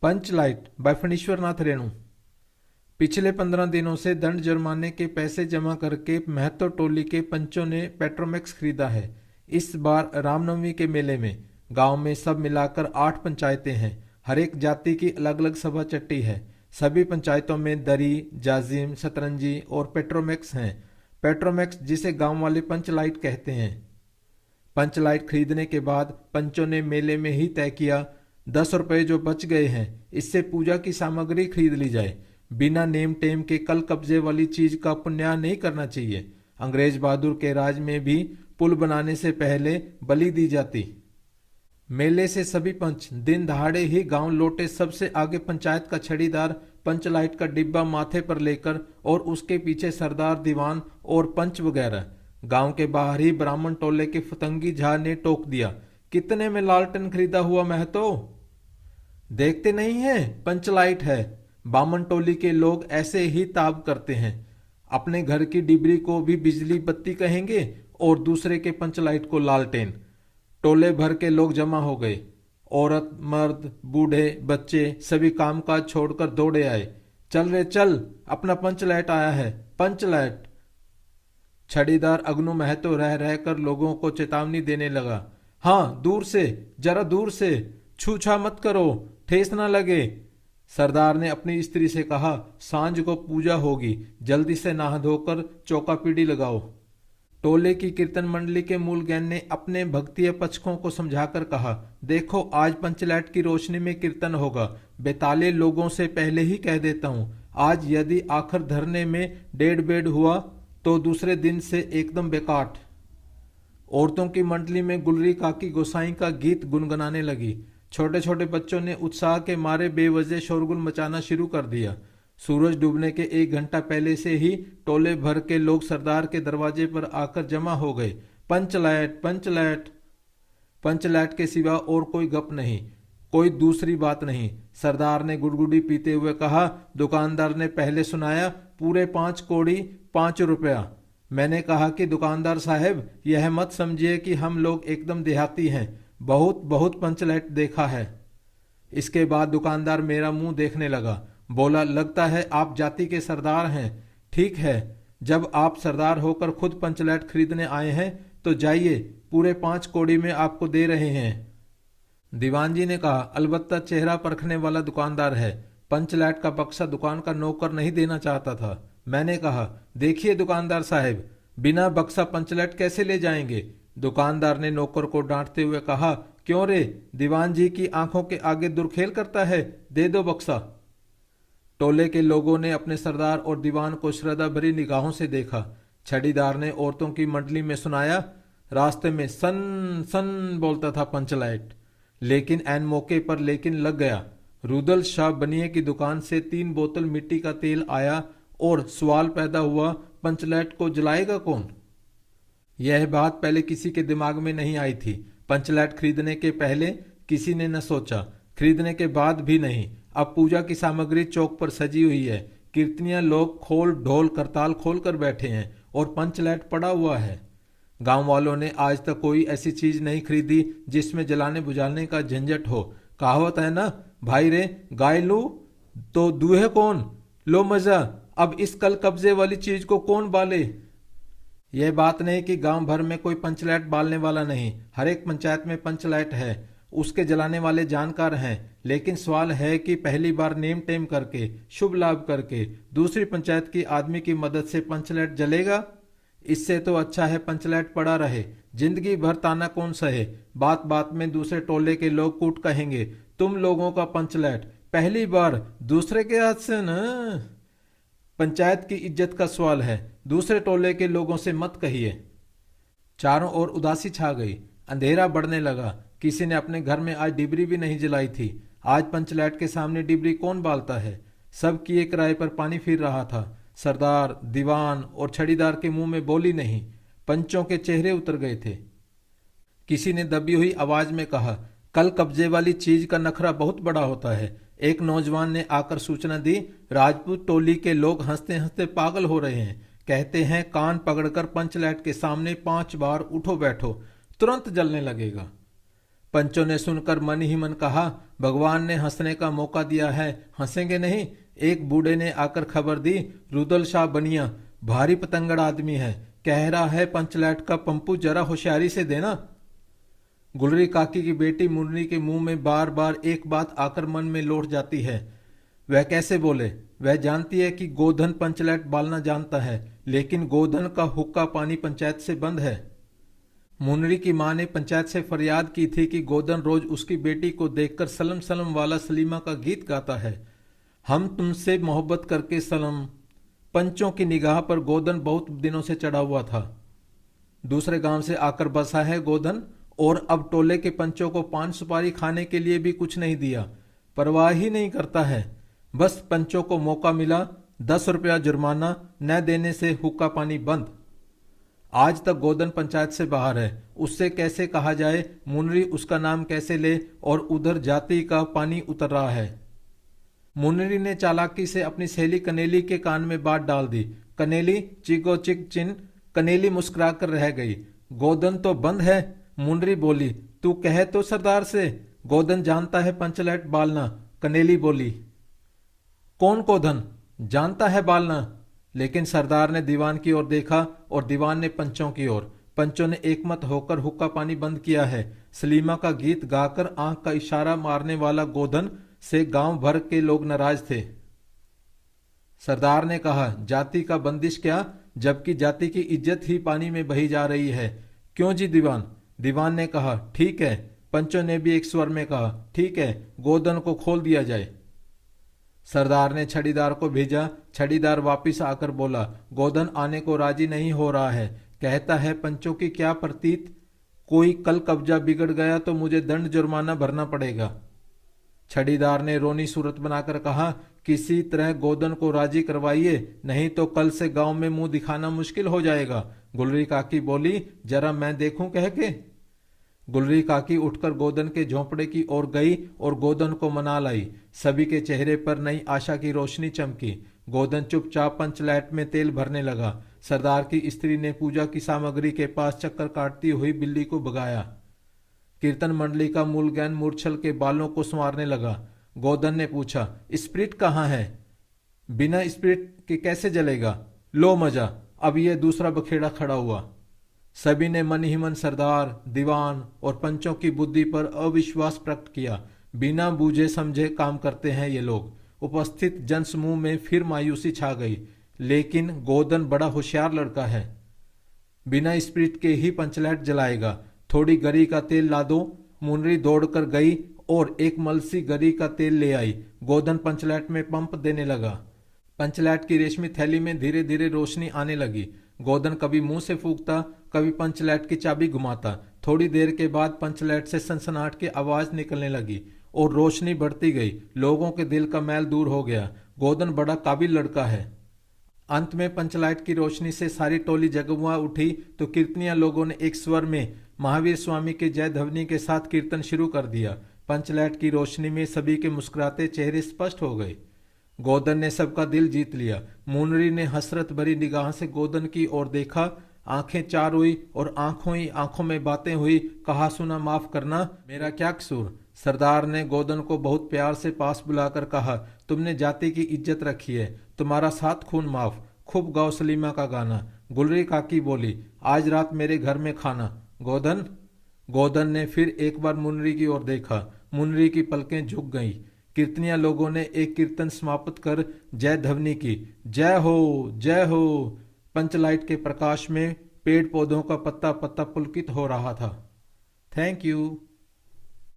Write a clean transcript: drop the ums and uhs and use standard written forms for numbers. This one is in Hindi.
पंचलाइट बाय फणीश्वरनाथ रेणु। पिछले 15 दिनों से दंड जुर्माने के पैसे जमा करके महतो टोली के पंचों ने पेट्रोमैक्स खरीदा है। इस बार रामनवमी के मेले में गांव में सब मिलाकर 8 पंचायतें हैं। हर एक जाति की अलग अलग सभा चट्टी है। सभी पंचायतों में दरी, जाजिम, सतरंजी और पेट्रोमैक्स हैं। पेट्रोमैक्स जिसे गांव वाले पंचलाइट कहते हैं। पंचलाइट खरीदने के बाद पंचों ने मेले में ही तय किया 10 रुपए जो बच गए हैं इससे पूजा की सामग्री खरीद ली जाए। बिना नेम टेम के कल कब्जे वाली चीज का पुण्य नहीं करना चाहिए। अंग्रेज बहादुर के राज में भी पुल बनाने से पहले बलि दी जाती। मेले से सभी पंच दिन दहाड़े ही गांव लौटे। सबसे आगे पंचायत का छड़ीदार पंचलाइट का डिब्बा माथे पर लेकर और उसके पीछे सरदार, दीवान और पंच वगैरह। गांव के बाहर ही ब्राह्मण टोले के फतंगी झा ने टोक दिया, कितने में लालटेन खरीदा हुआ महतो? देखते नहीं है पंचलाइट है। बामन टोली के लोग ऐसे ही ताब करते हैं। अपने घर की डिबरी को भी बिजली बत्ती कहेंगे और दूसरे के पंचलाइट को लालटेन। टोले भर के लोग जमा हो गए। औरत, मर्द, बूढ़े, बच्चे सभी कामकाज छोड़कर दौड़े आए। चल रे चल, अपना पंचलाइट आया है, पंचलाइट। छड़ीदार अग्नु महतो रह रहकर लोगों को चेतावनी देने लगा। हाँ, दूर से, जरा दूर से, छूछा मत करो, ठेस ना लगे। सरदार ने अपनी स्त्री से कहा, सांझ को पूजा होगी, जल्दी से नहा धोकर चौका पीढ़ी लगाओ। टोले की कीर्तन मंडली के मूल ज्ञान ने अपने भक्तीय पक्षों को समझाकर कहा, देखो आज पंचलाइट की रोशनी में कीर्तन होगा। बेताले लोगों से पहले ही कह देता हूँ, आज यदि आखिर धरने में 1.5 बेड हुआ तो दूसरे दिन से एकदम बेकाठ। औरतों की मंडली में गुलरी काकी गोसाई का गीत गुनगुनाने लगी। छोटे छोटे बच्चों ने उत्साह के मारे बेवजह शोरगुल मचाना शुरू कर दिया। सूरज डूबने के 1 घंटा पहले से ही टोले भर के लोग सरदार के दरवाजे पर आकर जमा हो गए। पंचलाइट, पंचलाइट। पंचलाइट के सिवा और कोई गप नहीं, कोई दूसरी बात नहीं। सरदार ने गुड़गुड़ी पीते हुए कहा, दुकानदार ने पहले सुनाया, पूरे 5 कौड़ी 5 रुपया। मैंने कहा कि दुकानदार साहब, यह मत समझिए कि हम लोग एकदम देहाती हैं, बहुत बहुत पंचलाइट देखा है। इसके बाद दुकानदार मेरा मुंह देखने लगा। बोला, लगता है आप जाति के सरदार हैं। ठीक है, जब आप सरदार होकर खुद पंचलाइट खरीदने आए हैं तो जाइए, पूरे 5 कौड़ी में आपको दे रहे हैं। दीवान जी ने कहा, अलबत्ता चेहरा परखने वाला दुकानदार है। पंचलाइट का बक्सा दुकान का नौकर नहीं देना चाहता था। मैंने कहा, देखिए दुकानदार साहब, बिना बक्सा पंचलाइट कैसे ले जाएंगे? दुकानदार ने नौकर को डांटते हुए कहा, क्यों रे, दीवान जी की आंखों के आगे दुर्खेल करता है, दे दो बक्सा। टोले के लोगों ने अपने सरदार और दीवान को श्रद्धा भरी निगाहों से देखा। छड़ीदार ने औरतों की मंडली में सुनाया, रास्ते में सन सन बोलता था पंचलाइट, लेकिन ऐन मौके पर लेकिन लग गया। रुदल शाह बनिए की दुकान से 3 बोतल मिट्टी का तेल आया और सवाल पैदा हुआ, पंचलाइट को जलाएगा कौन? यह बात पहले किसी के दिमाग में नहीं आई थी। पंचलाइट खरीदने के पहले किसी ने न सोचा, खरीदने के बाद भी नहीं। अब पूजा की सामग्री चौक पर सजी हुई है। कीर्तनिया लोग खोल ढोल करताल खोल कर बैठे हैं और पंचलाइट पड़ा हुआ है। गांव वालों ने आज तक कोई ऐसी चीज नहीं खरीदी जिसमें जलाने बुझाने का झंझट हो। कहावत है ना, भाई रे गाय लू तो दूहे कौन, लो मजा, अब इस कल कब्जे वाली चीज को कौन बाले? यह बात नहीं कि गांव भर में कोई पंचलाइट बालने वाला नहीं। हर एक पंचायत में पंचलाइट है, उसके जलाने वाले जानकार हैं। लेकिन सवाल है कि पहली बार नेम टेम करके, शुभ लाभ करके दूसरी पंचायत की आदमी की मदद से पंचलाइट जलेगा? इससे तो अच्छा है पंचलाइट पड़ा रहे, जिंदगी भर ताना कौन सहे। बात बात में दूसरे टोले के लोग कूट कहेंगे, तुम लोगों का पंचलाइट पहली बार दूसरे के हाथ से न। पंचायत की इज्जत का सवाल है, दूसरे टोले के लोगों से मत कहिए। चारों ओर उदासी छा गई। अंधेरा बढ़ने लगा। किसी ने अपने घर में आज डिबरी भी नहीं जलाई थी। आज पंचलाइट के सामने डिबरी कौन बालता है? सब किए किराए पर पानी फिर रहा था। सरदार, दीवान और छड़ीदार के मुंह में बोली नहीं। पंचों के चेहरे उतर गए थे। किसी ने दबी हुई आवाज में कहा, कल कब्जे वाली चीज का नखरा बहुत बड़ा होता है। एक नौजवान ने आकर सूचना दी, राजपूत टोली के लोग हंसते हंसते पागल हो रहे हैं। कहते हैं कान पकड़कर पंचलाइट के सामने 5 बार उठो बैठो, तुरंत जलने लगेगा। पंचों ने सुनकर मन ही मन कहा, भगवान ने हंसने का मौका दिया है, हंसेंगे नहीं। एक बूढ़े ने आकर खबर दी, रुदल शाह बनिया भारी पतंगड़ आदमी है, कह रहा है पंचलैट का पंपू जरा होशियारी से देना। गुलरी काकी की बेटी मुन्नी के मुंह में बार बार एक बात आकर मन में लौट जाती है। वह कैसे बोले? वह जानती है कि गोधन पंचलैट बालना जानता है, लेकिन गोधन का हुक्का पानी पंचायत से बंद है। मुन्नी की मां ने पंचायत से फरियाद की थी कि गोधन रोज उसकी बेटी को देखकर सलम सलम वाला सलीमा का गीत गाता है, हम तुमसे मोहब्बत करके सलम। पंचों की निगाह पर गोधन बहुत दिनों से चढ़ा हुआ था। दूसरे गांव से आकर बसा है गोधन, और अब टोले के पंचों को पान सुपारी खाने के लिए भी कुछ नहीं दिया, परवाह ही नहीं करता है। बस पंचों को मौका मिला, 10 रुपया जुर्माना, न देने से हुक्का पानी बंद। आज तक गोधन पंचायत से बाहर है, उससे कैसे कहा जाए, मुन्नी उसका नाम कैसे ले, और उधर जाति का पानी उतर रहा है। मुन्नी ने चालाकी से अपनी सहेली कनेली के कान में बात डाल दी। कनेली चिको चिक चिन। कनेली मुस्कुराकर रह गई। गोधन तो बंद है। मुन्नी बोली, तू कहे तो सरदार से, गोधन जानता है पंचलैट बालना। कनेली बोली, कौन गोधन? जानता है बालना। लेकिन सरदार ने दीवान की ओर देखा और दीवान ने पंचों की ओर। पंचों ने एकमत होकर हुक्का पानी बंद किया है। सलीमा का गीत गाकर आंख का इशारा मारने वाला गोधन से गांव भर के लोग नाराज थे। सरदार ने कहा, जाति का बंदिश क्या, जबकि जाति की इज्जत ही पानी में बही जा रही है। क्यों जी दीवान? दीवान ने कहा, ठीक है। पंचों ने भी एक स्वर में कहा, ठीक है, गोधन को खोल दिया जाए। सरदार ने छड़ीदार को भेजा। छड़ीदार वापिस आकर बोला, गोधन आने को राजी नहीं हो रहा है, कहता है पंचों की क्या प्रतीत, कोई कल कब्जा बिगड़ गया तो मुझे दंड जुर्माना भरना पड़ेगा। छड़ीदार ने रोनी सूरत बनाकर कहा, किसी तरह गोधन को राजी करवाइए, नहीं तो कल से गांव में मुंह दिखाना मुश्किल हो जाएगा। गुलरी काकी बोली, जरा मैं देखूं कह के। गुलरी काकी उठकर गोधन के झोंपड़े की ओर गई और गोधन को मना लाई। सभी के चेहरे पर नई आशा की रोशनी चमकी। गोधन चुपचाप पंचलैट में तेल भरने लगा। सरदार की स्त्री ने पूजा की सामग्री के पास चक्कर काटती हुई बिल्ली को भगाया। कीर्तन मंडली का मूलज्ञान मूर्छल के बालों को संवारने लगा। गोधन ने पूछा, स्पिरिट कहाँ है? बिना स्पिरिट के कैसे जलेगा? लो मजा, अब यह दूसरा बखेड़ा खड़ा हुआ। सभी ने मन ही मन सरदार, दीवान और पंचों की बुद्धि पर अविश्वास प्रकट किया। बिना बूझे समझे काम करते हैं ये लोग। उपस्थित जनसमूह में फिर मायूसी छा गई। लेकिन गोधन बड़ा होशियार लड़का है, बिना स्पिरिट के ही पंचलैट जलाएगा। थोड़ी गरी का तेल ला दो। मुन्नी दौड़कर गई और एक मलसी गरी का तेल ले आई। गोधन पंचलैट में पंप देने लगा। पंचलैट की रेशमी थैली में धीरे धीरे रोशनी आने लगी। गोधन कभी मुंह से फूंकता, कभी पंचलैट की चाबी घुमाता। थोड़ी देर के बाद पंचलैट से सनसनाहट की आवाज निकलने लगी और रोशनी बढ़ती गई। लोगों के दिल का मैल दूर हो गया। गोधन बड़ा काबिल लड़का है। अंत में पंचलैट की रोशनी से सारी टोली जगमगा उठी तो कीर्तनिया लोगों ने एक स्वर में महावीर स्वामी के जय ध्वनि के साथ कीर्तन शुरू कर दिया। पंचलैट की रोशनी में सभी के मुस्कुराते चेहरे स्पष्ट हो गए। गोधन ने सबका दिल जीत लिया। मुन्नी ने हसरत भरी निगाह से गोधन की ओर देखा। आंखें चार हुई और आंखों ही आंखों में बातें हुई। कहा, सुना माफ करना, मेरा क्या कसूर? सरदार ने गोधन को बहुत प्यार से पास बुलाकर कहा, तुमने जाति की इज्जत रखी है, तुम्हारा 7 खून माफ। खूब गाओ सलीमा का गाना। गुलरी काकी बोली, आज रात मेरे घर में खाना। गोधन ने फिर एक बार मुन्नी की ओर देखा। मुन्नी की पलकें झुक गईं। कीर्तनिया लोगों ने एक कीर्तन समाप्त कर जय ध्वनि की। जय हो, जय हो। पंचलाइट के प्रकाश में पेड़ पौधों का पत्ता पत्ता पुलकित हो रहा था। Thank you.